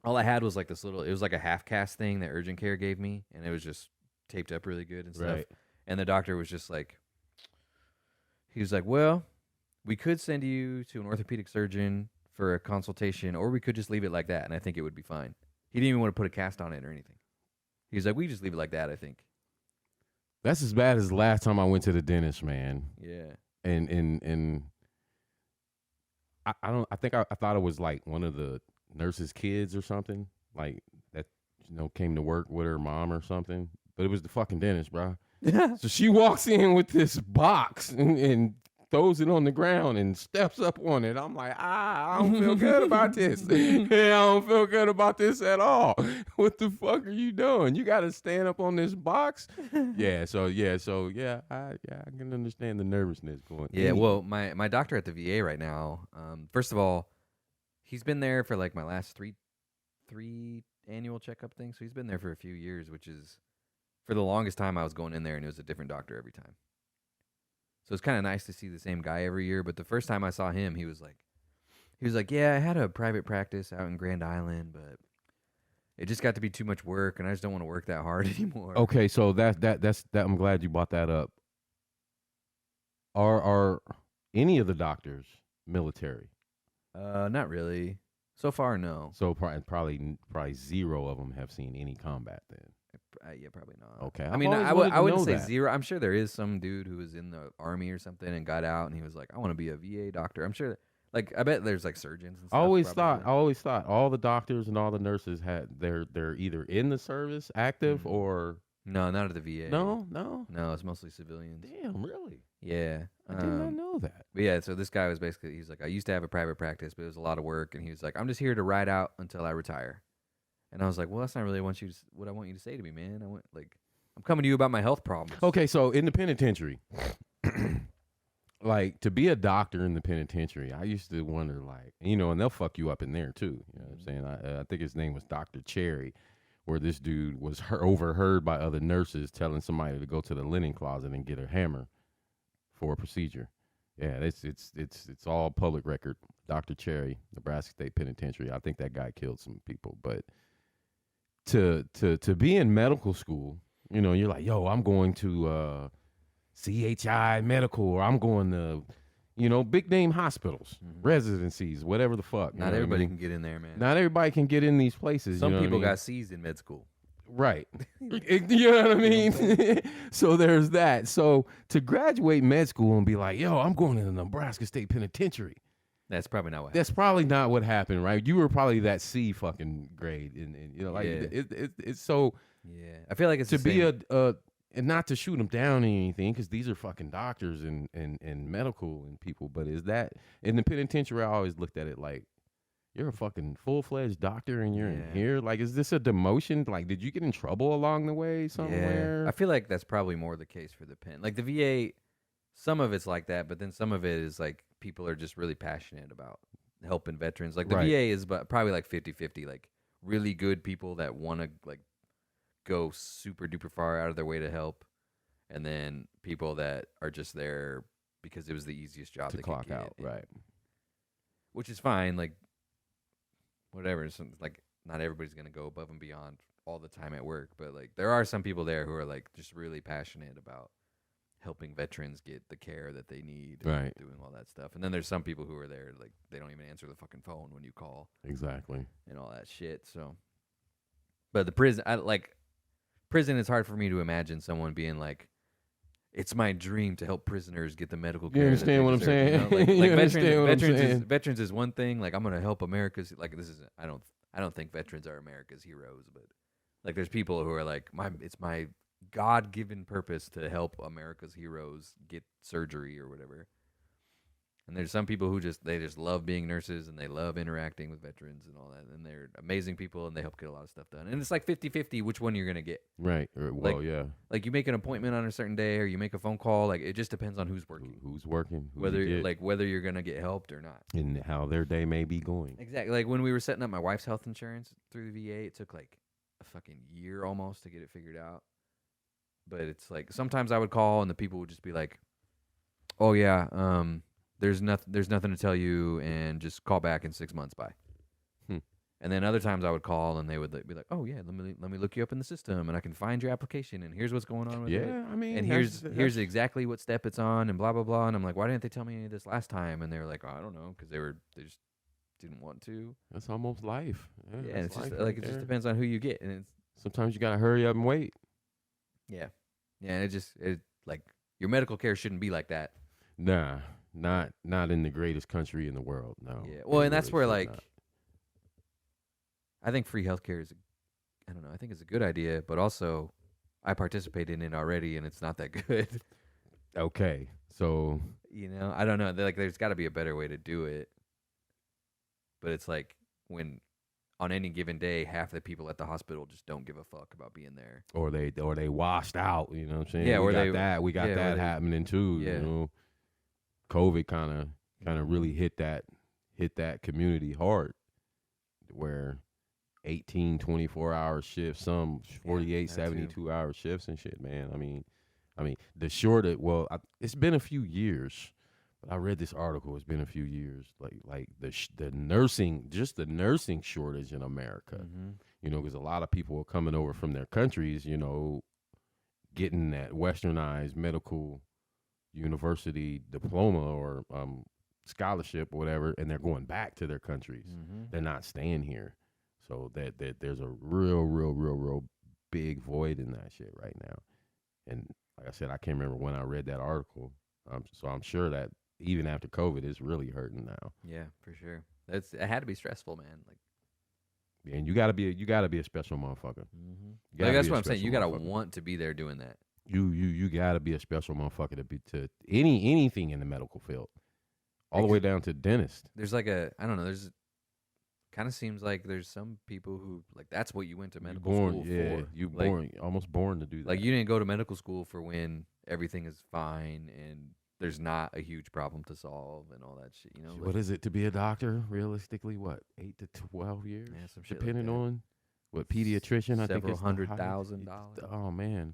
"All I had was like this little. It was like a half cast thing that urgent care gave me, and it was just taped up really good and stuff." Right. And the doctor was just like, he was like, "Well, we could send you to an orthopedic surgeon for a consultation, or we could just leave it like that, and I think it would be fine." He didn't even want to put a cast on it or anything. He was like, "We just leave it like that, I think." That's as bad as the last time I went to the dentist, man. Yeah. And I think I thought it was like one of the nurse's kids or something, like that came to work with her mom or something. But it was the fucking dentist, bro. So she walks in with this box and throws it on the ground and steps up on it. I'm like, I don't feel good about this. I don't feel good about this at all. What the fuck are you doing? You got to stand up on this box? I can understand the nervousness going. Yeah, well, my doctor at the VA right now, first of all, he's been there for like my last three annual checkup thing. So he's been there for a few years, which is, for the longest time I was going in there and it was a different doctor every time. So it's kind of nice to see the same guy every year. But the first time I saw him, he was like, yeah, I had a private practice out in Grand Island, but it just got to be too much work, and I just don't want to work that hard anymore. Okay, so that's I'm glad you brought that up. Are any of the doctors military? Not really. So far, no. So probably zero of them have seen any combat then. Yeah, probably not. Okay, I mean, always I wanted to wouldn't know say that. zero. I'm sure there is some dude who was in the army or something and got out, and he was like, I want to be a VA doctor. I'm sure. Like, I bet there's like surgeons and I stuff. always probably. thought I always thought all the doctors and all the nurses had they're either in the service active Mhm. or No, not at the VA. no. No, it's mostly civilians. Damn, really? Yeah. I did not know that. But yeah, so this guy was basically, he's like, I used to have a private practice, but it was a lot of work, and he was like, I'm just here to ride out until I retire. And I was like, well, that's not really what I want you to say to me, man. I'm coming to you about my health problems. Okay, so in the penitentiary, like to be a doctor in the penitentiary, I used to wonder, like, and they'll fuck you up in there too. You know what I'm saying? I think his name was Dr. Cherry, where this dude was overheard by other nurses telling somebody to go to the linen closet and get a hammer for a procedure. Yeah, it's all public record. Dr. Cherry, Nebraska State Penitentiary. I think that guy killed some people, but to be in medical school, you're like, yo, I'm going to CHI Medical, or I'm going to, big name hospitals, residencies, whatever the fuck. Not everybody can get in there, man. Not everybody can get in these places. Some people got got seized in med school. Right. You know what I mean? So there's that. So to graduate med school and be like, yo, I'm going to the Nebraska State Penitentiary. That's probably not what That's probably not what happened, right? You were probably that C fucking grade. And it's so. Yeah. I feel like it's to the be same. and not to shoot them down or anything, because these are fucking doctors and medical and people. But is that in the penitentiary? I always looked at it like, you're a fucking full-fledged doctor and you're in here? Like, is this a demotion? Like, did you get in trouble along the way somewhere? Yeah. I feel like that's probably more the case for the pen. Like the VA, some of it's like that, but then some of it is like people are just really passionate about helping veterans. Like the VA is probably like 50-50, like really good people that want to like go super duper far out of their way to help, and then people that are just there because it was the easiest job to they clock could get, out, right? Which is fine. Like whatever. Like not everybody's gonna go above and beyond all the time at work, but like there are some people there who are like just really passionate about helping veterans get the care that they need, right? Doing all that stuff. And then there's some people who are there like they don't even answer the fucking phone when you call, exactly, and all that shit. So, but the prison, it's hard for me to imagine someone being like, it's my dream to help prisoners get the medical care. You understand what I'm saying? Like veterans is one thing. Like I'm gonna help America's. Like this is I don't think veterans are America's heroes, but like there's people who are like it's my God-given purpose to help America's heroes get surgery or whatever. And there's some people who just love being nurses and they love interacting with veterans and all that. And they're amazing people and they help get a lot of stuff done. And it's like 50-50 which one you're going to get. Right. Well, yeah. Like you make an appointment on a certain day or you make a phone call. Like it just depends on who's working. Who's working. Whether you're going to get helped or not. And how their day may be going. Exactly. Like when we were setting up my wife's health insurance through the VA, it took like a fucking year almost to get it figured out. But it's like sometimes I would call and the people would just be like, oh, yeah, there's nothing to tell you, and just call back in 6 months. Bye. And then other times I would call and they would be like, oh yeah, let me look you up in the system and I can find your application and here's what's going on with it. Yeah, I mean, and here's exactly what step it's on and blah blah blah. And I'm like, why didn't they tell me any of this last time? And they were like, oh, I don't know, because they just didn't want to. That's almost life. Yeah, it's just like it just depends on who you get, and it's sometimes you gotta hurry up and wait. Yeah, and it like your medical care shouldn't be like that. Nah. Not in the greatest country in the world. No. Yeah. Well, and that's where like I think free healthcare is I don't know, I think it's a good idea, but also I participate in it already and it's not that good. Okay. So, I don't know. Like there's got to be a better way to do it. But it's like when on any given day half the people at the hospital just don't give a fuck about being there. Or they washed out, you know what I'm saying? Yeah, we got that happening too, Yeah. COVID kind of really hit that community hard, where 18 24-hour shifts, some 48 72-hour shifts and shit, man. I mean the shortage, it's been a few years, but I read this article, it's been a few years, like the nursing shortage in America. Because a lot of people are coming over from their countries, getting that westernized medical university diploma or scholarship or whatever, and they're going back to their countries. They're not staying here. So that there's a real big void in that shit right now. And like I said, I can't remember when I read that article. So I'm sure that even after COVID, it's really hurting now. Yeah, for sure. It had to be stressful, man. Like, and you gotta be a special motherfucker. Like that's what I'm saying. You gotta want to be there doing that. You gotta be a special motherfucker to be to anything in the medical field, all the way down to dentist. There's like I don't know. There's kind of seems like there's some people who like that's what you went to medical school for. You like, almost born to do that. Like you didn't go to medical school for when everything is fine and there's not a huge problem to solve and all that shit. You know, what is it to be a doctor? Realistically, what 8 to 12 years? Yeah, some shit depending like on what pediatrician. I think it's $100,000. Oh man,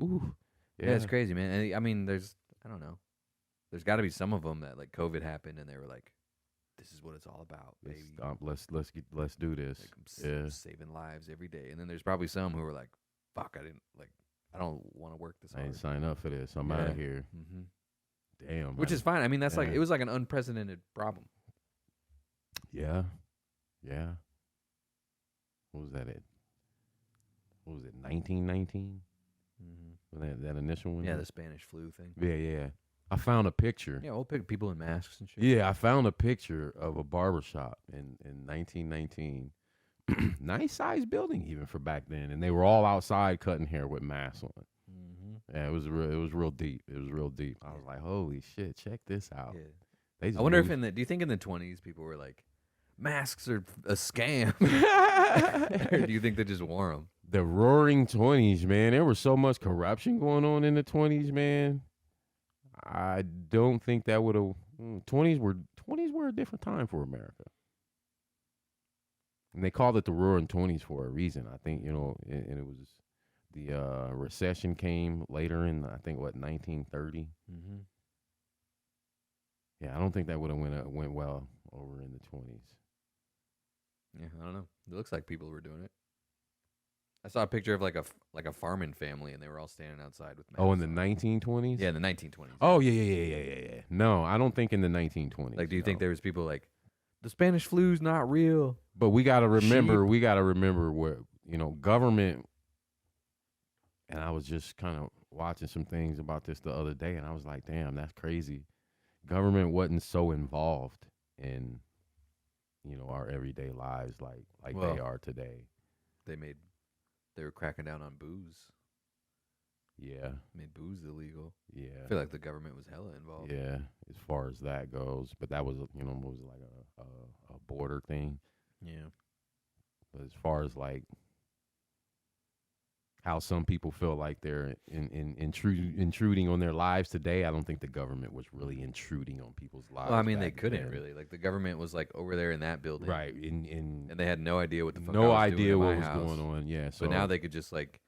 ooh, yeah, it's crazy, man. And I mean, I don't know. There's got to be some of them that like COVID happened and they were like, this is what it's all about, baby. Let's do this. Like, I'm saving lives every day. And then there's probably some who were like, fuck, I don't want to work this hard. I ain't sign up for this. I'm out of here. Damn. Which is fine. I mean, that's like, it was like an unprecedented problem. Yeah. What was that? What was it? 1919? That initial one? Yeah, the Spanish flu thing. Yeah. I found a picture. Yeah, old people in masks and shit. Yeah, I found a picture of a barbershop in 1919. Nice sized building even for back then, and they were all outside cutting hair with masks on. Yeah, it was real deep. It was real deep. I was like, holy shit, check this out. Yeah. I wonder if do you think in the 20s people were like, masks are a scam? Or do you think they just wore them? The roaring 20s, man. There was so much corruption going on in the 20s, man. I don't think that would have. 20s were a different time for America, and they called it the Roaring 20s for a reason. I think and it was the recession came later in I think 1930. Yeah, I don't think that would have went well over in the 20s. Yeah, I don't know. It looks like people were doing it. I saw a picture of like a farming family, and they were all standing outside with masks. Oh, in the 1920s? Yeah, in the 1920s. Oh, yeah. No, I don't think in the 1920s. Like, do you think there was people like, the Spanish flu's not real? But we got to remember what, government, and I was just kind of watching some things about this the other day, and I was like, damn, that's crazy. Government wasn't so involved in, our everyday lives like they are today. They were cracking down on booze. Yeah. Made booze illegal. Yeah. I feel like the government was hella involved. Yeah, as far as that goes. But that was, was it like a border thing? Yeah. But as far as like how some people feel like they're intruding on their lives today, I don't think the government was really intruding on people's lives. Well, I mean, they couldn't really. Like, the government was like over there in that building, right? And they had no idea what the fuck. No I was idea doing what in was my house. going on. Yeah. So but now they could just like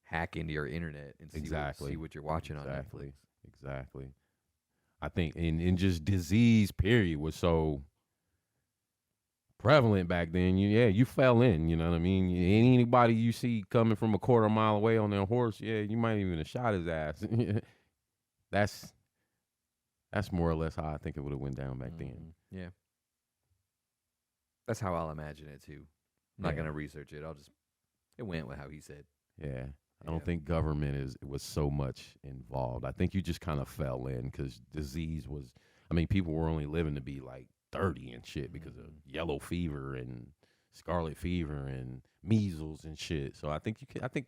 hack into your internet and see what you're watching on Netflix. Exactly. I think in just disease period was so prevalent back then. You fell in, you know what I mean? Anybody you see coming from a quarter mile away on their horse, you might even have shot his ass. That's more or less how I think it would have went down back then. Yeah. That's how I'll imagine it too. I'm not gonna research it. It went with how he said. Yeah. I don't think government was so much involved. I think you just kind of fell in because disease was. I mean, people were only living to be like 30 and shit because of yellow fever and scarlet fever and measles and shit. So I think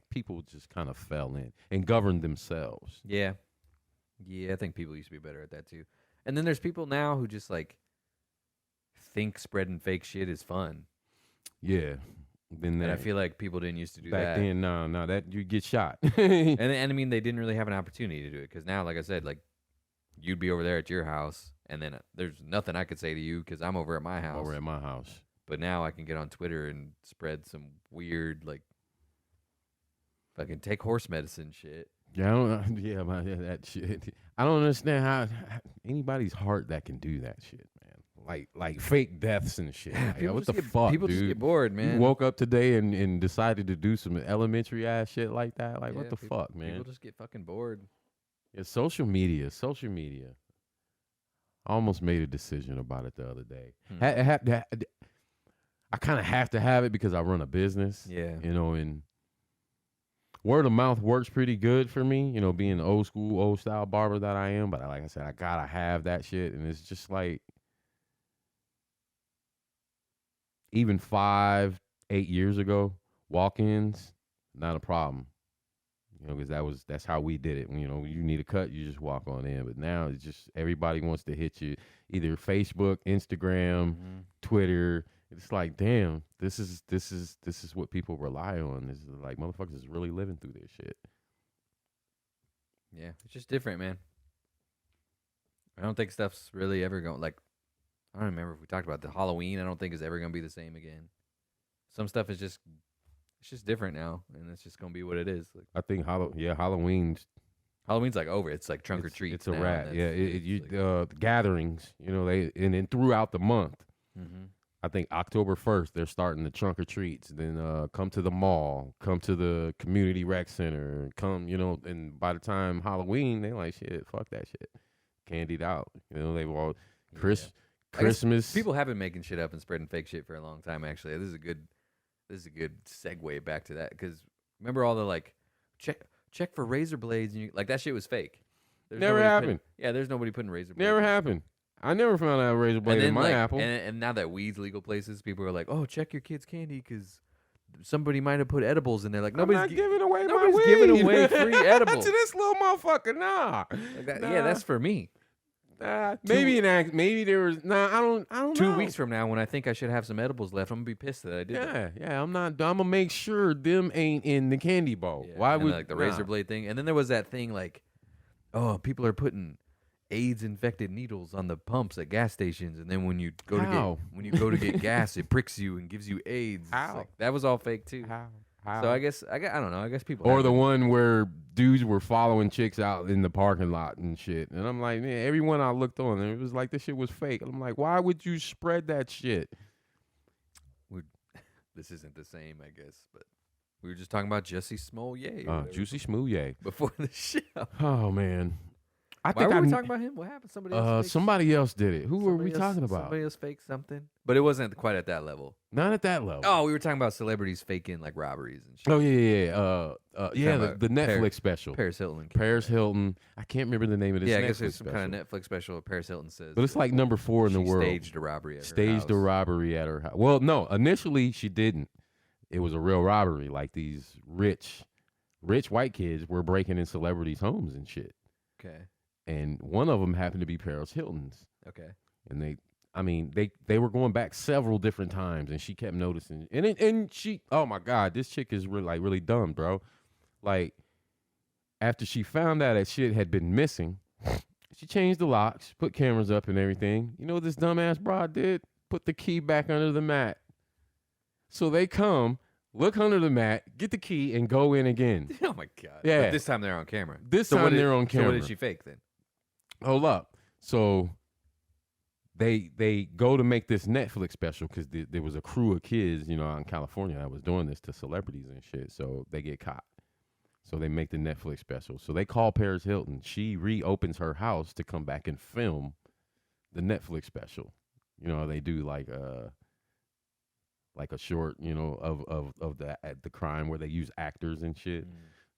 people just kind of fell in and governed themselves. Yeah, I think people used to be better at that too. And then there's people now who just like think spreading fake shit is fun. Yeah. And I feel like people didn't used to do back that. then. No, that you get shot. and I mean, they didn't really have an opportunity to do it because now, like I said, like you'd be over there at your house, and then there's nothing I could say to you because I'm over at my house. But now I can get on Twitter and spread some weird like fucking take horse medicine shit. Yeah, that shit. I don't understand how anybody's heart that can do that shit, man. Like fake deaths and shit. Like, what the fuck, people dude? Just get bored, man. You woke up today and decided to do some elementary ass shit like that. Like, what the fuck, man? People just get fucking bored. Yeah, social media. Social media. I almost made a decision about it the other day. I kind of have to have it because I run a business. Yeah. You know, and word of mouth works pretty good for me. You know, being the old school, old style barber that I am. But like I said, I gotta have that shit, and it's just like even 5, 8 years ago, walk-ins not a problem. You know, because that's how we did it. You know, you need a cut, you just walk on in. But now it's just everybody wants to hit you, either Facebook, Instagram, Twitter. It's like, damn, this is what people rely on. This is like motherfuckers is really living through this shit. Yeah, it's just different, man. I don't think stuff's really ever going like. I don't remember if we talked about the Halloween. I don't think is ever gonna be the same again. Some stuff is just it's just different now, and it's just gonna be what it is. Like I think Halloween's like over. It's like trunk or treat. It's a wrap. Yeah, gatherings. You know, and then throughout the month. Mm-hmm. I think October 1st they're starting the trunk or treats. Then come to the mall, come to the community rec center, come. You know, and by the time Halloween, they like shit. Fuck that shit. Candied out. You know, they've all Christmas. People have been making shit up and spreading fake shit for a long time. Actually, this is a good segue back to that because remember all the like check for razor blades and like that shit was fake. Never happened. There's nobody putting razor blades. Never happened. I never found out a razor blade in my apple. And now that weed's legal places, people are like, oh, check your kid's candy because somebody might have put edibles in there. Like nobody's giving away nobody's giving away free edibles to this little motherfucker. Nah. Yeah, that's for me. Maybe there was. I don't know. 2 weeks from now, when I think I should have some edibles left, I'm gonna be pissed that I did. Yeah. I'm gonna make sure them ain't in the candy bowl. Yeah, Why would like the razor blade thing? And then there was that thing like, oh, people are putting AIDS infected needles on the pumps at gas stations, and then when you go to get gas, it pricks you and gives you AIDS. Like, that was all fake too. How? So I don't know. I guess people. Or the one where dudes were following chicks out in the parking lot and shit. And I'm like, man, everyone I looked on, and it was like this shit was fake. And I'm like, why would you spread that shit? This isn't the same, I guess, but we were just talking about Jussie Smollett. Juicy Smollett. Before the show. Oh man. Why were we talking about him? What happened? Somebody else did it. Who were we talking about? Somebody else faked something, but it wasn't quite at that level. Not at that level. Oh, we were talking about celebrities faking like robberies and shit. Oh yeah. The Netflix special. Paris Hilton. Paris Hilton. I can't remember the name of this. Yeah, I Netflix guess there's some special. kind of Netflix special where Paris Hilton says. But it's like number 4 in the world. Staged a robbery. Staged a robbery at her house. Well, no, initially she didn't. It was a real robbery. Like these rich white kids were breaking in celebrities' homes and shit. Okay. And one of them happened to be Paris Hilton's. Okay. And they were going back several different times, and she kept noticing. And she, oh my God, this chick is really dumb, bro. Like, after she found out that shit had been missing, she changed the locks, put cameras up and everything. You know what this dumbass broad did? Put the key back under the mat. So they come, look under the mat, get the key, and go in again. Oh my God. Yeah. But this time they're on camera. They're on camera. So what did she fake then? Hold up. So they go to make this Netflix special because there was a crew of kids, you know, out in California that was doing this to celebrities and shit. So they get caught. So they make the Netflix special. So they call Paris Hilton. She reopens her house to come back and film the Netflix special. You know, they do like a short, you know, of the crime where they use actors and shit.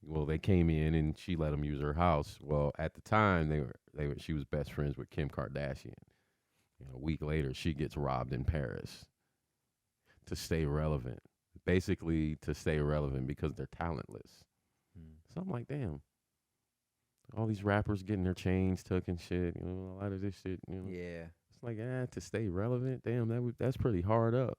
Well, they came in and she let them use her house. Well, at the time she was best friends with Kim Kardashian. You know, a week later, she gets robbed in Paris to stay relevant. Basically, to stay relevant because they're talentless. So I'm like, damn. All these rappers getting their chains took and shit. You know, a lot of this shit. You know, Yeah. it's like, to stay relevant. Damn, that's pretty hard up.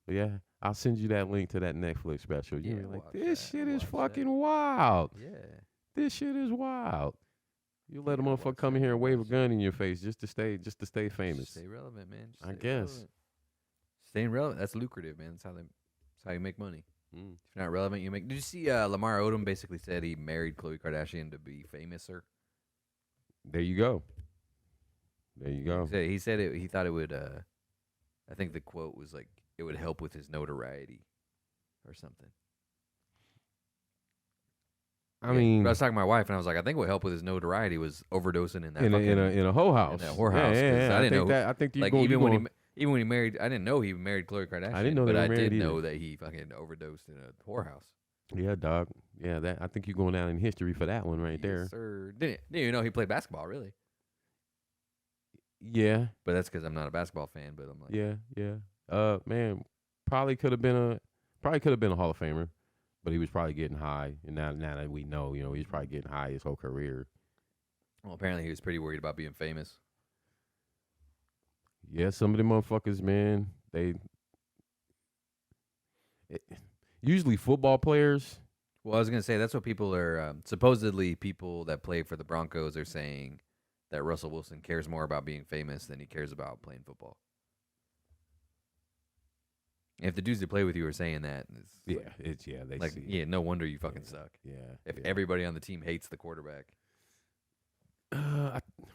But yeah, I'll send you that link to that Netflix special. You're like, this shit is fucking wild. Yeah. This shit is wild. You let a motherfucker come in here and wave a gun in your face just to stay famous. Just stay relevant, man. I guess. Relevant. Staying relevant, that's lucrative, man. That's how you make money. If you're not relevant, you make. Did you see Lamar Odom basically said he married Khloe Kardashian to be famouser? There you go. He said it. He thought it would. I think the quote was like, it would help with his notoriety, or something. I mean, but I was talking to my wife, and I was like, I think what helped with his notoriety was overdosing in that in a whole house. in that whorehouse. Yeah. I didn't know. I think you're Like going. even when he married, I didn't know he married Khloe Kardashian. I didn't know they but were I married did either. know that he fucking overdosed in a whorehouse. Yeah, dog. Yeah, that I think you're going down in history for that one right there. Yes, sir. Didn't you know he played basketball? Really? Yeah, But that's because I'm not a basketball fan. But I'm like, yeah. Man, probably could have been a Hall of Famer, but he was probably getting high. And now that we know, he's probably getting high his whole career. well, apparently he was pretty worried about being famous. Yeah, some of them motherfuckers, man, usually football players. Well, I was gonna say that's what people are supposedly people that play for the Broncos are saying that Russell Wilson cares more about being famous than he cares about playing football. If the dudes that play with you are saying that, it's They like see no wonder you fucking suck. Yeah, If everybody on the team hates the quarterback.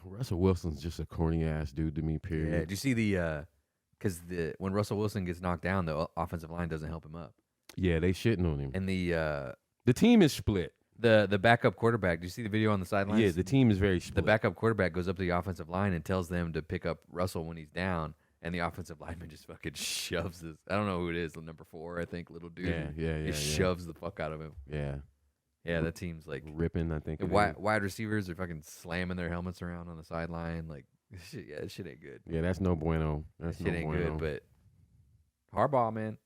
Russell Wilson's just a corny ass dude to me. Period. Yeah. Do you see because when Russell Wilson gets knocked down, the offensive line doesn't help him up, Yeah, they shitting on him. and The team is split. the backup quarterback. Do you see the video on the sidelines? Yeah, the team is very split. The backup quarterback goes up to the offensive line and tells them to pick up Russell when he's down, and the offensive lineman just fucking shoves this. I don't know who it is, the number 4, I think, little dude. Yeah. Just shoves the fuck out of him. Yeah. Yeah, that team's like Ripping, I think. wide receivers are fucking slamming their helmets around on the sideline. Like, shit, that shit ain't good. Yeah, that's no bueno. That's That shit no ain't bueno. good. But Harbaugh, man,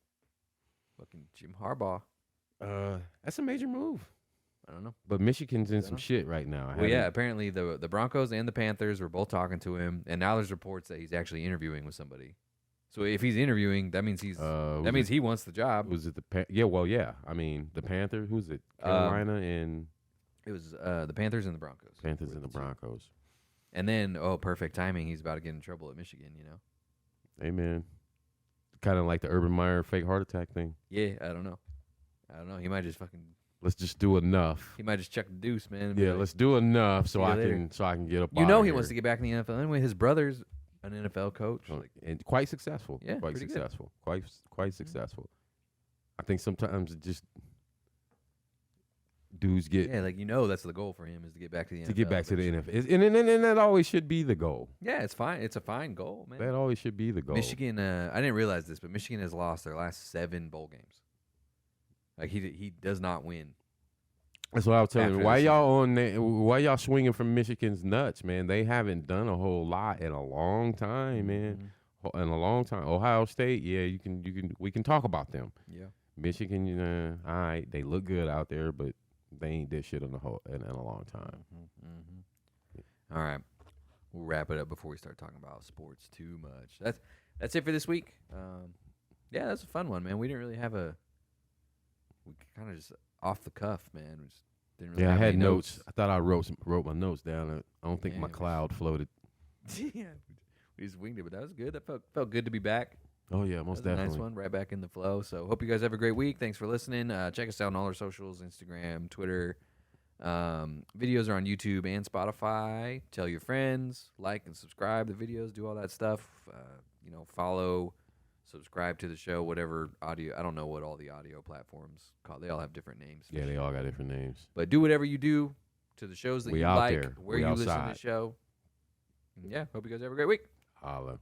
fucking Jim Harbaugh. That's a major move. I don't know. But Michigan's in some shit right now. Well, yeah, apparently the Broncos and the Panthers were both talking to him, and now there's reports that he's actually interviewing with somebody. So if he's interviewing, that means he wants the job. Was it yeah. I mean, the Panthers. Who's it? Carolina and it was the Panthers and the Broncos. Panthers and the Broncos. And then, perfect timing. He's about to get in trouble at Michigan. Amen. Kind of like the Urban Meyer fake heart attack thing. Yeah, I don't know. He might just fucking. Let's just do enough. He might just check the deuce, man. Yeah, let's do enough so I can get up. He wants to get back in the NFL anyway. His brother's an NFL coach, and quite successful. Yeah, quite successful. Quite successful. I think sometimes it just dudes get that's the goal for him is to get back to the NFL. To get back to the NFL, and that always should be the goal. Yeah, it's fine. It's a fine goal, man. That always should be the goal. Michigan, I didn't realize this, but Michigan has lost their last 7 bowl games. Like he does not win. That's what I was telling you. Why y'all swinging from Michigan's nuts, man? They haven't done a whole lot in a long time, man. In a long time. Ohio State, yeah, we can talk about them. Yeah. Michigan, all right, they look good out there, but they ain't did shit in a long time. All right, we'll wrap it up before we start talking about sports too much. That's it for this week. Yeah, that's a fun one, man. We didn't really have we kind of just off the cuff, man. We just didn't really have I had any notes. I thought I wrote my notes down. I don't think my cloud floated. Yeah, we just winged it, but that was good. That felt good to be back. Oh yeah, most definitely. Nice one, right back in the flow. So hope you guys have a great week. Thanks for listening. Check us out on all our socials: Instagram, Twitter. Videos are on YouTube and Spotify. Tell your friends, like and subscribe the videos. Do all that stuff. Follow. Subscribe to the show, whatever audio. I don't know what all the audio platforms call. They all have different names. Yeah, they all got different names. But do whatever you do to the shows that you like, there. where We you outside. listen to the show. And yeah, hope you guys have a great week. Holla.